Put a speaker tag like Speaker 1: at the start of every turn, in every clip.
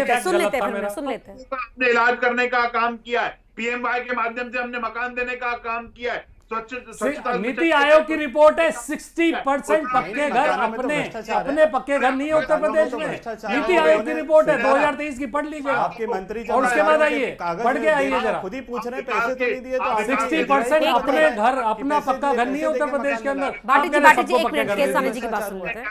Speaker 1: लेते हैं।
Speaker 2: हमने इलाज करने का काम किया है, पीएमवाई के माध्यम से हमने मकान देने का काम किया है।
Speaker 1: नीति आयोग की रिपोर्ट है 60% पक्के घर अपने पक्के घर नहीं है उत्तर प्रदेश में। नीति आयोग की रिपोर्ट है 2023 की, पढ़ लीजिए
Speaker 3: आपके मंत्री
Speaker 1: और उसके बाद आइए, पढ़ के आइए जरा।
Speaker 3: खुद ही पूछ रहे हैं पैसे तो नहीं दिए तो
Speaker 1: 60% अपने घर, अपना पक्का घर नहीं है उत्तर प्रदेश के अंदर।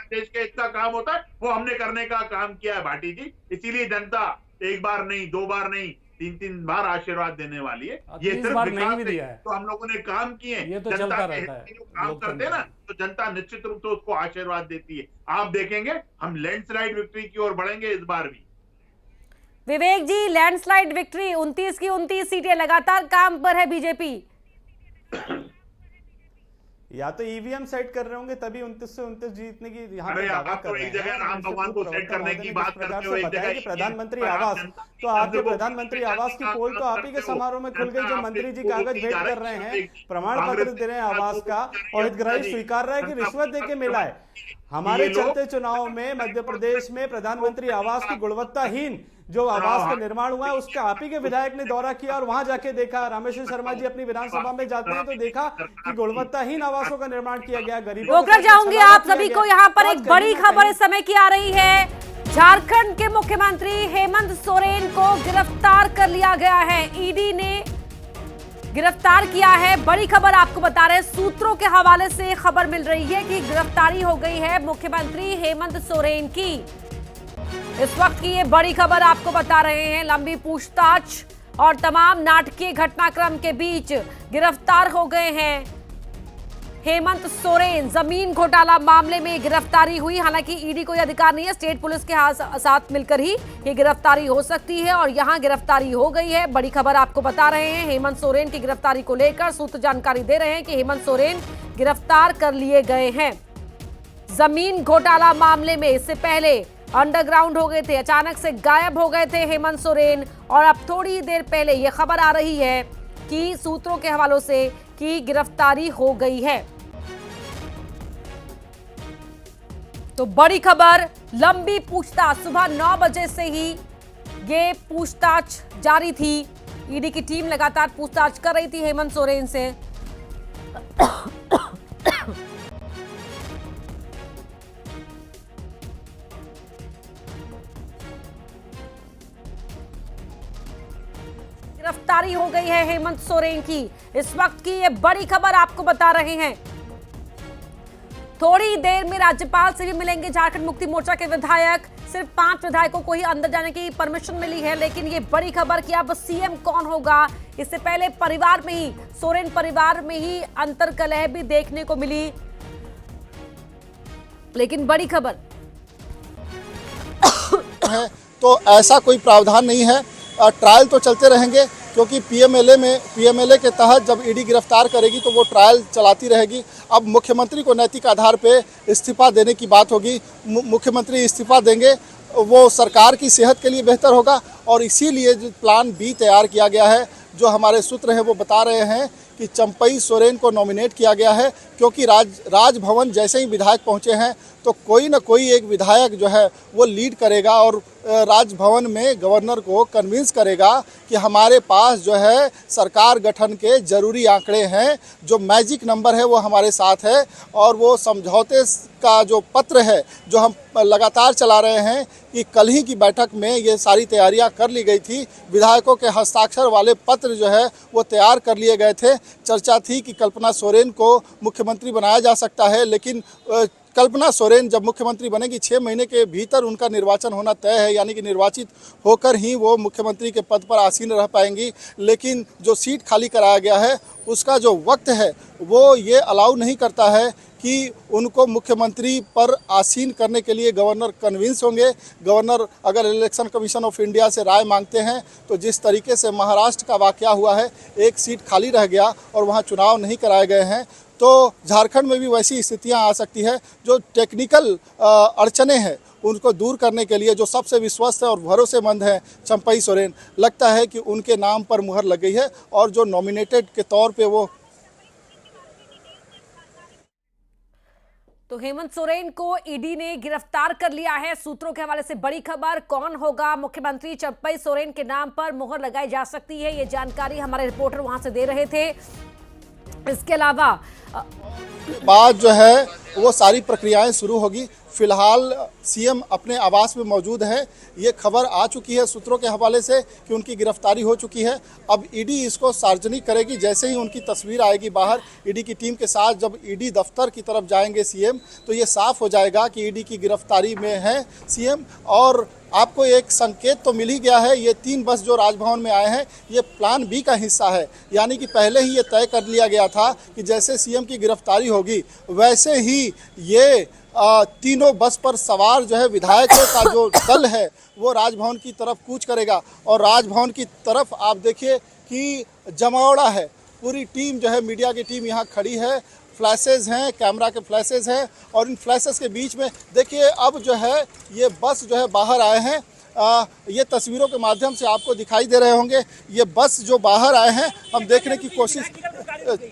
Speaker 2: देश के इतना काम होता है वो हमने करने का काम किया है भाटी जी, इसीलिए जनता एक बार नहीं, दो बार नहीं, 3-3 बार आशीर्वाद देने वाली है। ये सिर्फ
Speaker 1: बार नहीं भी दिया है
Speaker 2: तो हम लोगों ने काम किए हैं।
Speaker 1: ये तो चलता रहता है,
Speaker 2: जो काम करते हैं ना तो जनता निश्चित रूप से उसको आशीर्वाद देती है। आप देखेंगे हम लैंडस्लाइड विक्ट्री की ओर बढ़ेंगे इस बार भी।
Speaker 4: विवेक जी, लैंडस्लाइड विक्ट्री, 29 की 29 सीटें, लगातार काम पर है बीजेपी।
Speaker 3: या तो ईवीएम सेट कर रहे होंगे तभी 29 से 29 जीतने की यहाँ पे
Speaker 2: दावा कर रहे हैं। राम भगवान को सेट करने की बात करते हुए
Speaker 3: बताया कि प्रधानमंत्री आवास, तो आपके प्रधानमंत्री आवास की पोल तो आप ही के समारोह में खुल गई। जो मंत्री जी कागज भेंट कर रहे हैं, प्रमाण पत्र दे रहे हैं आवास का, और हितग्राही स्वीकार रहा है कि रिश्वत देके मिला है। हमारे चलते चुनाव में मध्य प्रदेश में प्रधानमंत्री आवास की गुणवत्ताहीन जो आवास का निर्माण हुआ है उसका आप ही के विधायक ने दौरा किया और वहां जाके देखा। रामेश्वर शर्मा जी अपनी विधानसभा में जाते हैं तो देखा कि गुणवत्ताहीन आवासों का निर्माण किया गया। गरीबों
Speaker 4: रोकर जाऊंगी आप सभी को। यहाँ पर एक बड़ी खबर इस समय की आ रही है। झारखंड के मुख्यमंत्री हेमंत सोरेन को गिरफ्तार कर लिया गया है, ईडी ने गिरफ्तार किया है। बड़ी खबर आपको बता रहे हैं, सूत्रों के हवाले से खबर मिल रही है कि गिरफ्तारी हो गई है मुख्यमंत्री हेमंत सोरेन की। इस वक्त की ये बड़ी खबर आपको बता रहे हैं। लंबी पूछताछ और तमाम नाटकीय घटनाक्रम के बीच गिरफ्तार हो गए हैं हेमंत सोरेन। जमीन घोटाला मामले में गिरफ्तारी हुई। हालांकि ईडी को यह अधिकार नहीं है, स्टेट पुलिस के साथ मिलकर ही ये गिरफ्तारी हो सकती है और यहां गिरफ्तारी हो गई है। बड़ी खबर आपको बता रहे हैं, हेमंत सोरेन की गिरफ्तारी को लेकर सूत्र जानकारी दे रहे हैं कि हेमंत सोरेन गिरफ्तार कर लिए गए हैं। जमीन घोटाला मामले में इससे पहले अंडरग्राउंड हो गए थे, अचानक से गायब हो गए थे हेमंत सोरेन, और अब थोड़ी देर पहले यह खबर आ रही है कि सूत्रों के हवालों से की गिरफ्तारी हो गई है। तो बड़ी खबर, लंबी पूछताछ, सुबह 9 बजे से ही ये पूछताछ जारी थी। ईडी की टीम लगातार पूछताछ कर रही थी हेमंत सोरेन से। गिरफ्तारी हो गई है हेमंत सोरेन की। इस वक्त की ये बड़ी खबर आपको बता रहे हैं। थोड़ी देर में राज्यपाल से भी मिलेंगे झारखंड मुक्ति मोर्चा के विधायक। सिर्फ 5 विधायकों को ही अंदर जाने की परमिशन मिली है, लेकिन ये बड़ी खबर कि अब सीएम कौन होगा, इससे पहले परिवार में ही, सोरेन परिवार में ही अंतर्कलह भी देखने को मिली। लेकिन बड़ी खबर
Speaker 5: है तो ऐसा कोई प्रावधान नहीं है, ट्रायल तो चलते रहेंगे, क्योंकि पीएमएलए के तहत जब ईडी गिरफ्तार करेगी तो वो ट्रायल चलाती रहेगी। अब मुख्यमंत्री को नैतिक आधार पे इस्तीफा देने की बात होगी। मुख्यमंत्री इस्तीफा देंगे, वो सरकार की सेहत के लिए बेहतर होगा, और इसीलिए जो प्लान बी तैयार किया गया है, जो हमारे सूत्र हैं वो बता रहे हैं कि चंपई सोरेन को नॉमिनेट किया गया है, क्योंकि राजभवन जैसे ही विधायक पहुंचे हैं तो कोई ना कोई एक विधायक जो है वो लीड करेगा और राजभवन में गवर्नर को कन्विंस करेगा कि हमारे पास जो है सरकार गठन के जरूरी आंकड़े हैं, जो मैजिक नंबर है वो हमारे साथ है, और वो समझौते का जो पत्र है जो हम लगातार चला रहे हैं कि कल ही की बैठक में ये सारी तैयारियां कर ली गई थी। विधायकों के हस्ताक्षर वाले पत्र जो है वो तैयार कर लिए गए थे। चर्चा थी कि कल्पना सोरेन को मुख्यमंत्री बनाया जा सकता है, लेकिन कल्पना सोरेन जब मुख्यमंत्री बनेगी 6 महीने के भीतर उनका निर्वाचन होना तय है, यानी कि निर्वाचित होकर ही वो मुख्यमंत्री के पद पर आसीन रह पाएंगी। लेकिन जो सीट खाली कराया गया है उसका जो वक्त है वो ये अलाउ नहीं करता है कि उनको मुख्यमंत्री पर आसीन करने के लिए गवर्नर कन्विंस होंगे। गवर्नर अगर इलेक्शन कमीशन ऑफ इंडिया से राय मांगते हैं तो जिस तरीके से महाराष्ट्र का वाकया हुआ है, एक सीट खाली रह गया और वहाँ चुनाव नहीं कराए गए हैं, तो झारखंड में भी वैसी स्थितियां आ सकती है। जो टेक्निकल अड़चने हैं उनको दूर करने के लिए जो सबसे विश्वस्त है और भरोसेमंद है चंपई सोरेन, लगता है कि उनके नाम पर मुहर लग गई है और जो नॉमिनेटेड के तौर पे वो
Speaker 4: तो हेमंत सोरेन को ईडी ने गिरफ्तार कर लिया है। सूत्रों के हवाले से बड़ी खबर, कौन होगा मुख्यमंत्री, चंपई सोरेन के नाम पर मुहर लगाई जा सकती है, ये जानकारी हमारे रिपोर्टर वहां से दे रहे थे। इसके अलावा
Speaker 5: बाद जो है वो सारी प्रक्रियाएं शुरू होगी। फिलहाल सीएम अपने आवास में मौजूद है। ये खबर आ चुकी है सूत्रों के हवाले से कि उनकी गिरफ्तारी हो चुकी है। अब ईडी इसको सार्वजनिक करेगी। जैसे ही उनकी तस्वीर आएगी बाहर ईडी की टीम के साथ, जब ईडी दफ्तर की तरफ जाएंगे सीएम, तो ये साफ हो जाएगा कि ईडी की गिरफ्तारी में है सीएम। और आपको एक संकेत तो मिल ही गया है, ये 3 बस जो राजभवन में आए हैं ये प्लान बी का हिस्सा है। यानी कि पहले ही ये तय कर लिया गया था कि जैसे सीएम की गिरफ्तारी होगी वैसे ही ये तीनों बस पर सवार जो है विधायकों का जो दल है वो राजभवन की तरफ कूच करेगा। और राजभवन की तरफ आप देखिए कि जमावड़ा है, पूरी टीम जो है, मीडिया की टीम यहाँ खड़ी है। फ्लैशेज हैं, कैमरा के फ्लैशेज हैं, और इन फ्लैशेज के बीच में देखिए अब जो है ये बस जो है बाहर आए हैं। ये तस्वीरों के माध्यम से आपको दिखाई दे रहे होंगे। ये बस जो बाहर आए हैं, हम देखने की कोशिश,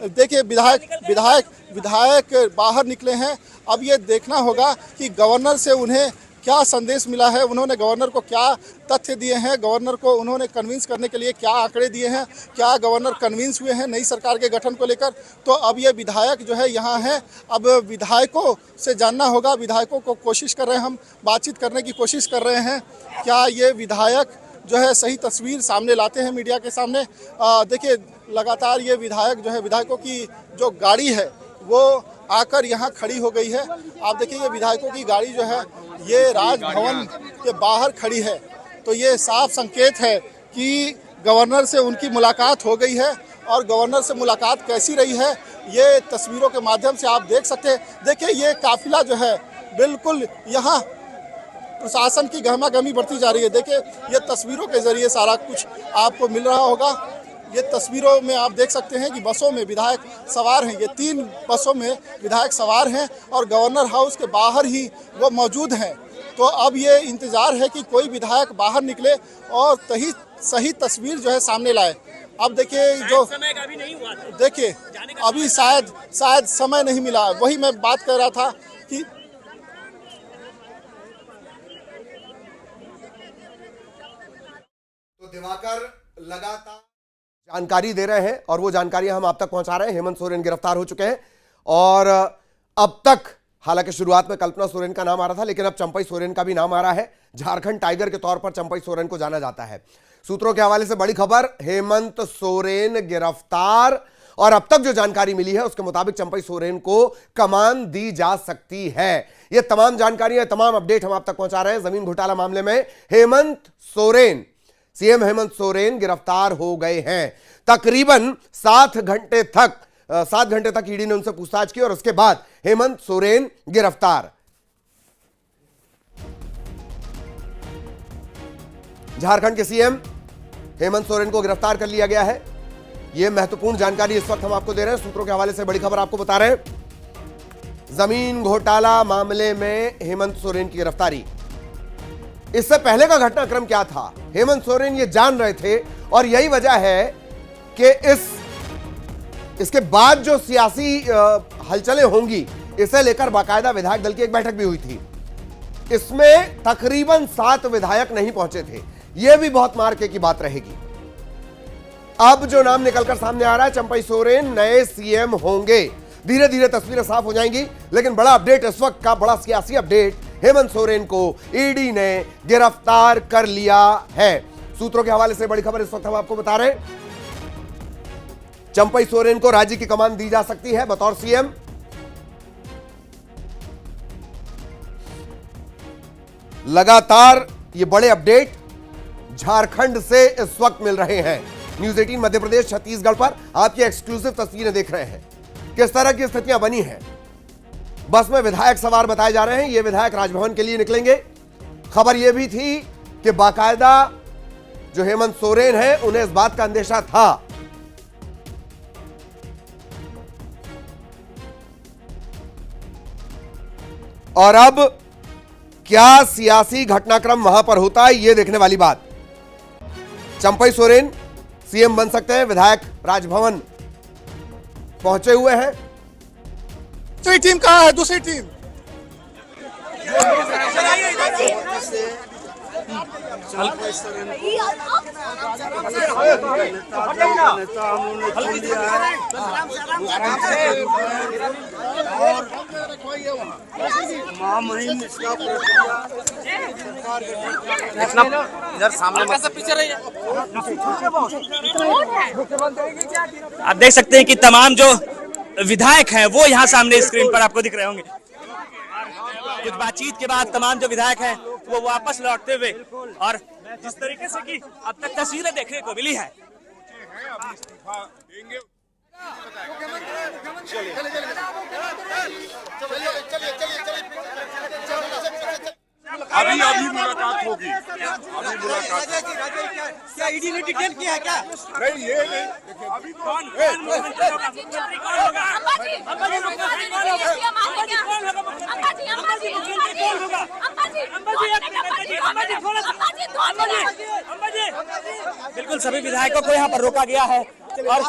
Speaker 5: देखिए विधायक बाहर निकले हैं। अब ये देखना होगा कि गवर्नर से उन्हें क्या संदेश मिला है, उन्होंने गवर्नर को क्या तथ्य दिए हैं, गवर्नर को उन्होंने कन्विंस करने के लिए क्या आंकड़े दिए हैं, क्या गवर्नर कन्विंस हुए हैं नई सरकार के गठन को लेकर। तो अब ये विधायक जो है यहाँ हैं। अब विधायकों से जानना होगा, विधायकों को कोशिश कर रहे हैं, हम बातचीत करने की कोशिश कर रहे हैं, क्या ये विधायक जो है सही तस्वीर सामने लाते हैं मीडिया के सामने। देखिए लगातार ये विधायक जो है, विधायकों की जो गाड़ी है वो आकर यहाँ खड़ी हो गई है। आप देखिए ये विधायकों की गाड़ी जो है ये राजभवन के बाहर खड़ी है। तो ये साफ संकेत है कि गवर्नर से उनकी मुलाकात हो गई है। और गवर्नर से मुलाकात कैसी रही है ये तस्वीरों के माध्यम से आप देख सकते हैं। देखिए ये काफिला जो है बिल्कुल यहाँ प्रशासन की गहमागहमी बढ़ती जा रही है। देखिए ये तस्वीरों के जरिए सारा कुछ आपको मिल रहा होगा। ये तस्वीरों में आप देख सकते हैं कि बसों में विधायक सवार हैं। ये 3 बसों में विधायक सवार हैं और गवर्नर हाउस के बाहर ही वो मौजूद हैं। तो अब ये इंतज़ार है कि कोई विधायक बाहर निकले और सही तस्वीर जो है सामने लाए। अब देखिए जो समय का भी नहीं हुआ, देखिए अभी शायद समय नहीं मिला। वही मैं बात कर रहा था कि
Speaker 6: तो दिवाकर लगातार जानकारी दे रहे हैं और वो जानकारी हम आप तक पहुंचा रहे हैं। हेमंत सोरेन गिरफ्तार हो चुके हैं और अब तक हालांकि शुरुआत में कल्पना सोरेन का नाम आ रहा था, लेकिन अब चंपई सोरेन का भी नाम आ रहा है। झारखंड टाइगर के तौर पर चंपई सोरेन को जाना जाता है। सूत्रों के हवाले से बड़ी खबर, हेमंत सोरेन गिरफ्तार। और अब तक जो जानकारी मिली है उसके मुताबिक चंपई सोरेन को कमान दी जा सकती है। ये तमाम जानकारियां, तमाम अपडेट हम आप तक पहुंचा रहे हैं। जमीन घोटाला मामले में सीएम हेमंत सोरेन गिरफ्तार हो गए हैं। तकरीबन 7 घंटे तक ईडी ने उनसे पूछताछ की और उसके बाद हेमंत सोरेन गिरफ्तार। झारखंड के सीएम हेमंत सोरेन को गिरफ्तार कर लिया गया है। यह महत्वपूर्ण जानकारी इस वक्त हम आपको दे रहे हैं। सूत्रों के हवाले से बड़ी खबर आपको बता रहे हैं। जमीन घोटाला मामले में हेमंत सोरेन की गिरफ्तारी। इससे पहले का घटनाक्रम क्या था, हेमंत सोरेन ये जान रहे थे और यही वजह है कि इसके बाद जो सियासी हलचलें होंगी, इसे लेकर बाकायदा विधायक दल की एक बैठक भी हुई थी। इसमें तकरीबन 7 विधायक नहीं पहुंचे थे। यह भी बहुत मार्के की बात रहेगी। अब जो नाम निकलकर सामने आ रहा है, चंपई सोरेन नए सीएम होंगे। धीरे धीरे तस्वीरें साफ हो जाएंगी, लेकिन बड़ा अपडेट इस वक्त का, बड़ा सियासी अपडेट, हेमंत सोरेन को ईडी ने गिरफ्तार कर लिया है। सूत्रों के हवाले से बड़ी खबर इस वक्त हम आपको बता रहे हैं। चंपई सोरेन को राज्य की कमान दी जा सकती है बतौर सीएम। लगातार ये बड़े अपडेट झारखंड से इस वक्त मिल रहे हैं। न्यूज़ 18 मध्य प्रदेश छत्तीसगढ़ पर आपकी एक्सक्लूसिव तस्वीरें देख रहे हैं। किस तरह की स्थितियां बनी हैं। बस में विधायक सवार बताए जा रहे हैं। ये विधायक राजभवन के लिए निकलेंगे। खबर यह भी थी कि बाकायदा जो हेमंत सोरेन है उन्हें इस बात का अंदेशा था और अब क्या सियासी घटनाक्रम वहां पर होता है, यह देखने वाली बात। चंपई सोरेन सीएम बन सकते हैं। विधायक राजभवन पहुंचे हुए हैं।
Speaker 5: दूसरी टीम कहाँ है? दूसरी टीम
Speaker 7: इधर सामने पीछे रहिए। आप देख सकते हैं कि तमाम जो विधायक हैं वो यहाँ सामने स्क्रीन पर आपको दिख रहे होंगे। कुछ बातचीत के बाद तमाम जो विधायक हैं वो वापस लौटते हुए, और जिस तरीके से कि अब तक तस्वीरें देखने को मिली है,
Speaker 8: अभी मुलाकात होगी। अभी मुलाकात
Speaker 7: क्या ईडी ने डिटेन किया है क्या?
Speaker 8: नहीं, ये नहीं। अभी
Speaker 7: कौन मुख्यमंत्री कौन होगा? बिल्कुल सभी विधायकों को यहाँ पर रोका गया है और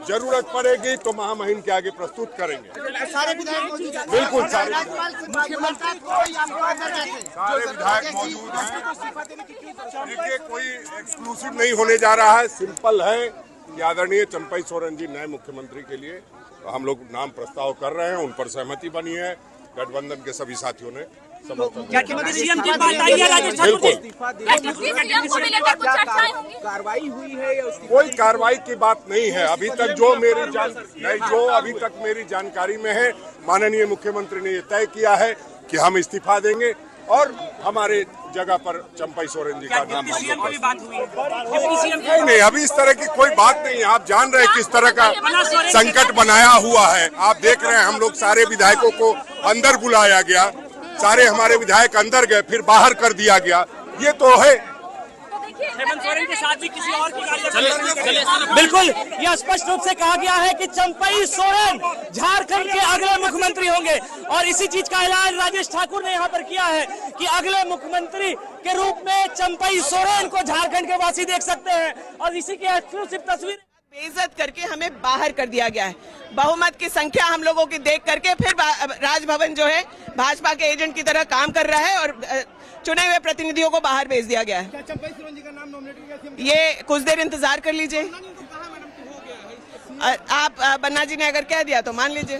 Speaker 8: जरूरत पड़ेगी तो महामहिम के आगे प्रस्तुत करेंगे।
Speaker 7: सारे विधायक मौजूद हैं।
Speaker 8: बिल्कुल सारे विधायक मौजूद हैं। देखिए, कोई एक्सक्लूसिव नहीं होने जा रहा है। सिंपल है कि आदरणीय चंपई सोरेन जी नए मुख्यमंत्री के लिए हम लोग नाम प्रस्ताव कर रहे हैं, उन पर सहमति बनी है। गठबंधन के सभी साथियों ने समर्थन दिया।
Speaker 7: कार्रवाई हुई है या
Speaker 8: कोई कार्रवाई की बात नहीं है अभी तक। जो अभी तक मेरी जानकारी में है, माननीय मुख्यमंत्री ने ये तय किया है कि हम इस्तीफा देंगे और हमारे जगह पर चंपई सोरेन जी का नाम नहीं, अभी इस तरह की कोई बात नहीं है। आप जान रहे हैं किस तरह का संकट बनाया हुआ है। आप देख रहे हैं, हम लोग सारे विधायकों को अंदर बुलाया गया, सारे हमारे विधायक अंदर गए, फिर बाहर कर दिया गया। ये तो है।
Speaker 7: हेमंत सोरेन के साथ भी किसी और की बिल्कुल यह स्पष्ट रूप से कहा गया है कि चंपई सोरेन झारखंड के अगले मुख्यमंत्री होंगे, और इसी चीज का ऐलान राजेश ठाकुर ने यहाँ पर किया है कि अगले मुख्यमंत्री के रूप में चंपई सोरेन को झारखंड के वासी देख सकते हैं। और इसी की एक्सक्लूसिव तस्वीर
Speaker 9: बेइज्जत करके हमें बाहर कर दिया गया है। बहुमत की संख्या हम लोगों की देख करके फिर राजभवन जो है भाजपा के एजेंट की तरह काम कर रहा है और चुने हुए प्रतिनिधियों को बाहर भेज दिया गया है। ये कुछ देर इंतजार कर लीजिए। आप बन्ना जी ने अगर कह दिया तो मान लीजिए।